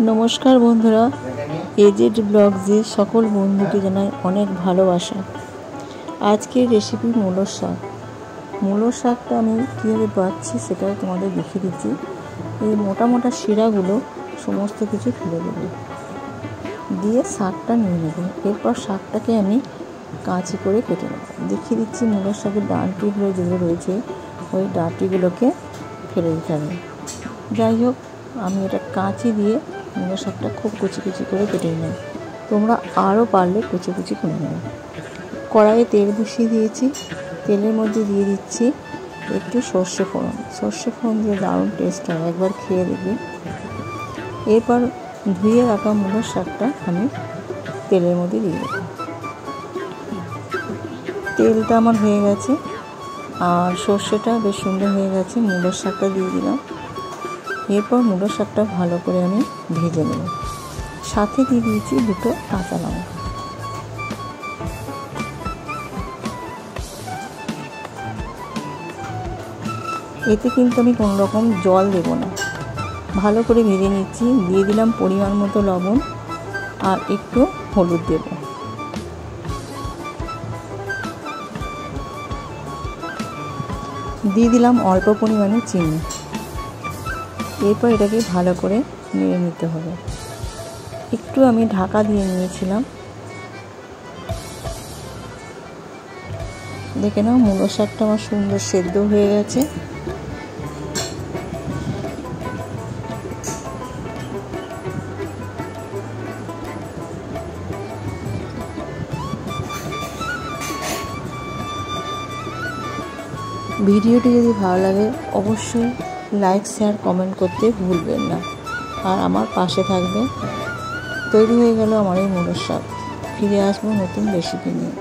নমস্কার বন্ধুরা, এজেড ব্লগসে সকল বন্ধুকে জানাই অনেক ভালোবাসা। আজকের রেসিপি মূলোর শাক। মূলোর শাকটা আমি কীভাবে বাছছি সেটা তোমাদের দেখিয়ে দিচ্ছি। এই মোটা মোটা শিরাগুলো সমস্ত কিছু ফেলে দেবে, দিয়ে শাকটা নিয়ে নেবে। এরপর শাকটাকে আমি কাঁচি করে কেটে নেব। দেখিয়ে দিচ্ছি মূলোর শাকের ডাঁটিগুলো যেগুলো রয়েছে ওই ডাঁটিগুলোকে ফেলে দিতে হবে। যাই হোক, আমি এটা কাঁচি দিয়ে মূলো শাকটা খুব কুচি কুচি করে কেটে নিলাম। তোমরা আরও পারলে কুচি কুচি করে নেবে। কড়াইয়ে তেল বসিয়ে দিয়েছি। তেলের মধ্যে দিয়ে দিচ্ছি একটু সর্ষে ফোড়ন। সর্ষে ফোড়ন দিয়ে দারুণ টেস্ট হয়, একবার খেয়ে দেখবে। এরপর ধুয়ে রাখা মূলোর শাকটা আমি তেলের মধ্যে দিয়ে দেবো। তেলটা আমার হয়ে গেছে আর সর্ষেটা বেশ সুন্দর হয়ে গেছে। মূলোর শাকটা দিয়ে দিলাম। এরপর মূলোর শাকটা ভালো করে আমি ভেজে নেব। সাথে দিয়ে দিয়েছি দুটো কাঁচা লঙ্কা। এতে কিন্তু আমি কোনো রকম জল দেব না, ভালো করে ভেজে নিচ্ছি। দিয়ে দিলাম পরিমাণ মতো লবণ আর একটু হলুদ দেব। দিয়ে দিলাম অল্প পরিমাণে চিনি। এরপর এটাকে ভালো করে নেড়ে নিতে হবে। একটু আমি ঢাকা দিয়ে নিয়েছিলাম। দেখে নাও, মূলো শাকটা আমার সুন্দর সেদ্ধ হয়ে গেছে। ভিডিওটি যদি ভালো লাগে অবশ্যই লাইক, শেয়ার, কমেন্ট করতে ভুলবেন না, আর আমার পাশে থাকবেন। তৈরি হয়ে গেল আমার এই মূলোর শাক। ফিরে আসবো নতুন রেসিপি নিয়ে।